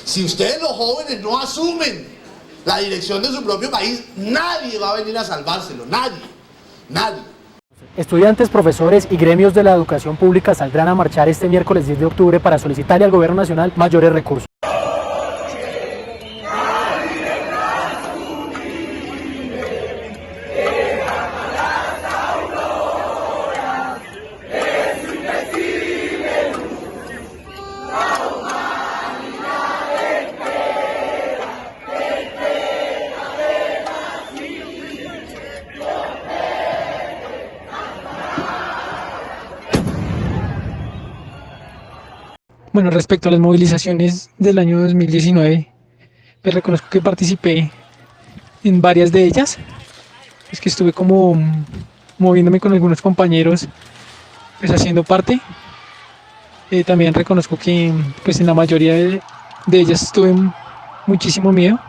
Si ustedes los jóvenes no asumen la dirección de su propio país, nadie va a venir a salvárselo, nadie, nadie. Estudiantes, profesores y gremios de la educación pública saldrán a marchar este miércoles 10 de octubre para solicitarle al Gobierno Nacional mayores recursos. Bueno, respecto a las movilizaciones del año 2019, pues reconozco que participé en varias de ellas. Es que estuve como moviéndome con algunos compañeros, pues haciendo parte. También reconozco que pues en la mayoría de ellas tuve muchísimo miedo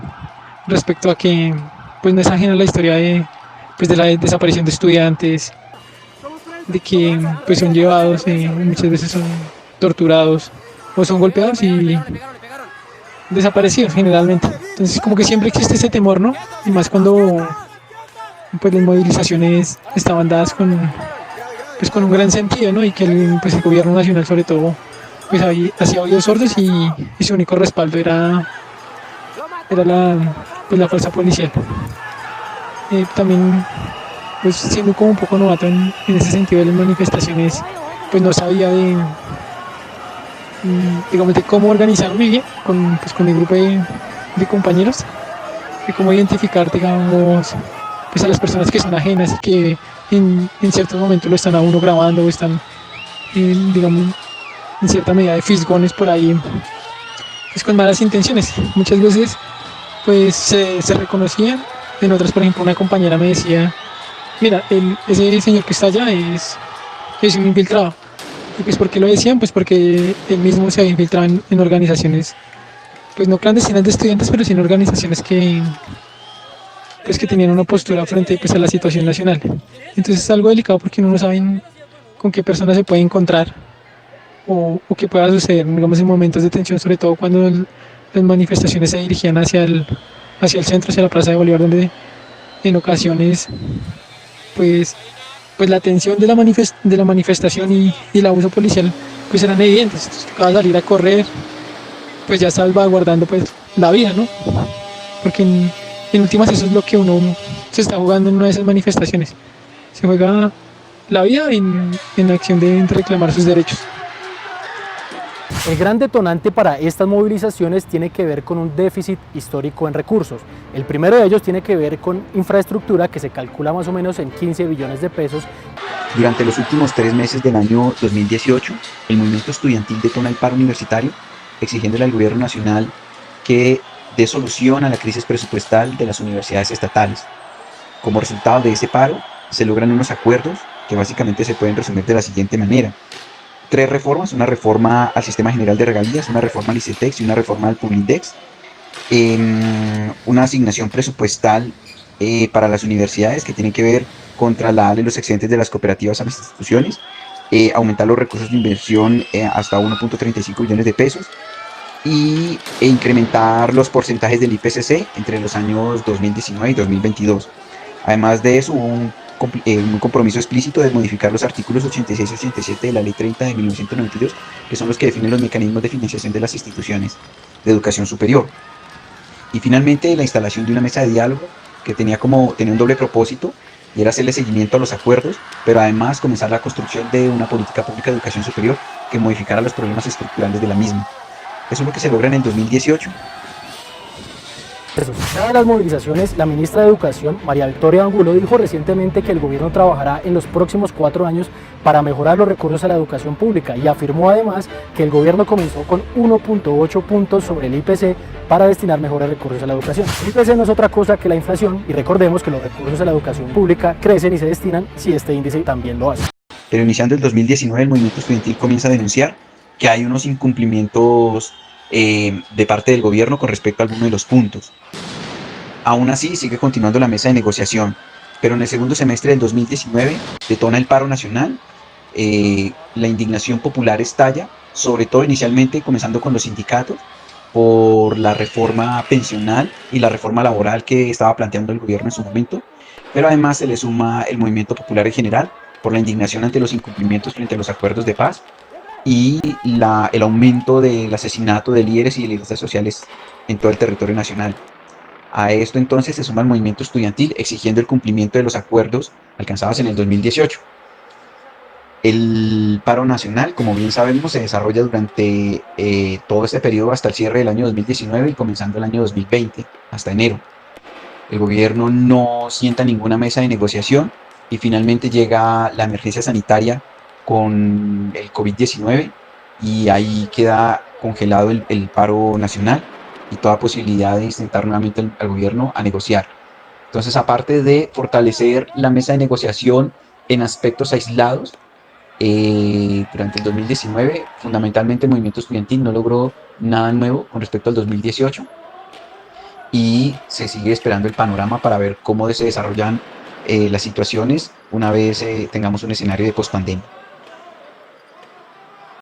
respecto a que pues no es ajena la historia pues de la desaparición de estudiantes, de que pues son llevados, muchas veces son torturados o son golpeados y desaparecidos generalmente. Entonces como que siempre existe ese temor, ¿no? Y más cuando pues las movilizaciones estaban dadas con un gran sentido, ¿no? Y que el gobierno nacional sobre todo pues hacía oídos sordos y su único respaldo era la fuerza policial. También pues siendo como un poco novato en ese sentido de las manifestaciones, pues no sabía digamos de cómo organizarme bien con mi grupo de compañeros, de cómo identificar, digamos, pues a las personas que son ajenas y que en ciertos momentos lo están a uno grabando o están, digamos, en cierta medida de fisgones por ahí, pues con malas intenciones. Muchas veces pues se reconocían, en otras, por ejemplo, una compañera me decía, mira, ese señor que está allá es un infiltrado. ¿Y pues por qué lo decían? Pues porque él mismo se había infiltrado en organizaciones, pues no clandestinas de estudiantes, pero sí en organizaciones que tenían una postura frente pues a la situación nacional. Entonces es algo delicado porque uno no sabe con qué persona se puede encontrar o qué pueda suceder, digamos, en momentos de tensión, sobre todo cuando las manifestaciones se dirigían hacia el centro, hacia la Plaza de Bolívar, donde en ocasiones pues la tensión de la manifestación y el abuso policial pues eran evidentes. Entonces tocaba salir a correr, pues ya salvaguardando pues la vida, ¿no? Porque en últimas eso es lo que uno se está jugando en una de esas manifestaciones. Se juega la vida en la acción de reclamar sus derechos. El gran detonante para estas movilizaciones tiene que ver con un déficit histórico en recursos. El primero de ellos tiene que ver con infraestructura, que se calcula más o menos en 15 billones de pesos. Durante los últimos 3 meses del año 2018, el movimiento estudiantil detona el paro universitario, exigiéndole al gobierno nacional que dé solución a la crisis presupuestal de las universidades estatales. Como resultado de ese paro, se logran unos acuerdos que básicamente se pueden resumir de la siguiente manera. 3 reformas: una reforma al Sistema General de Regalías, una reforma al ICETEX y una reforma al Publindex, una asignación presupuestal para las universidades que tienen que ver con trasladarle los excedentes de las cooperativas a las instituciones, aumentar los recursos de inversión hasta 1.35 billones de pesos e incrementar los porcentajes del IPCC entre los años 2019 y 2022. Además de eso, un compromiso explícito de modificar los artículos 86 y 87 de la Ley 30 de 1992, que son los que definen los mecanismos de financiación de las instituciones de educación superior. Y finalmente, la instalación de una mesa de diálogo que tenía un doble propósito, y era hacerle seguimiento a los acuerdos, pero además comenzar la construcción de una política pública de educación superior que modificara los problemas estructurales de la misma. Eso es lo que se logra en el 2018. Asociada a las movilizaciones, la ministra de Educación, María Victoria Angulo, dijo recientemente que el gobierno trabajará en los próximos 4 años para mejorar los recursos a la educación pública y afirmó además que el gobierno comenzó con 1.8 puntos sobre el IPC para destinar mejores recursos a la educación. El IPC no es otra cosa que la inflación y recordemos que los recursos a la educación pública crecen y se destinan si este índice también lo hace. Pero iniciando el 2019, el movimiento estudiantil comienza a denunciar que hay unos incumplimientos de parte del gobierno con respecto a algunos de los puntos. Aún así, sigue continuando la mesa de negociación, pero en el segundo semestre del 2019 detona el paro nacional, la indignación popular estalla, sobre todo inicialmente comenzando con los sindicatos, por la reforma pensional y la reforma laboral que estaba planteando el gobierno en su momento, pero además se le suma el movimiento popular en general por la indignación ante los incumplimientos frente a los acuerdos de paz y el aumento del asesinato de líderes y lideresas sociales en todo el territorio nacional. A esto entonces se suma el movimiento estudiantil exigiendo el cumplimiento de los acuerdos alcanzados en el 2018. El paro nacional, como bien sabemos, se desarrolla durante todo este periodo hasta el cierre del año 2019 y comenzando el año 2020, hasta enero. El gobierno no sienta ninguna mesa de negociación y finalmente llega la emergencia sanitaria con el COVID-19 y ahí queda congelado el paro nacional y toda posibilidad de intentar nuevamente al gobierno a negociar. Entonces, aparte de fortalecer la mesa de negociación en aspectos aislados, durante el 2019, fundamentalmente el movimiento estudiantil no logró nada nuevo con respecto al 2018 y se sigue esperando el panorama para ver cómo se desarrollan las situaciones una vez tengamos un escenario de pospandemia.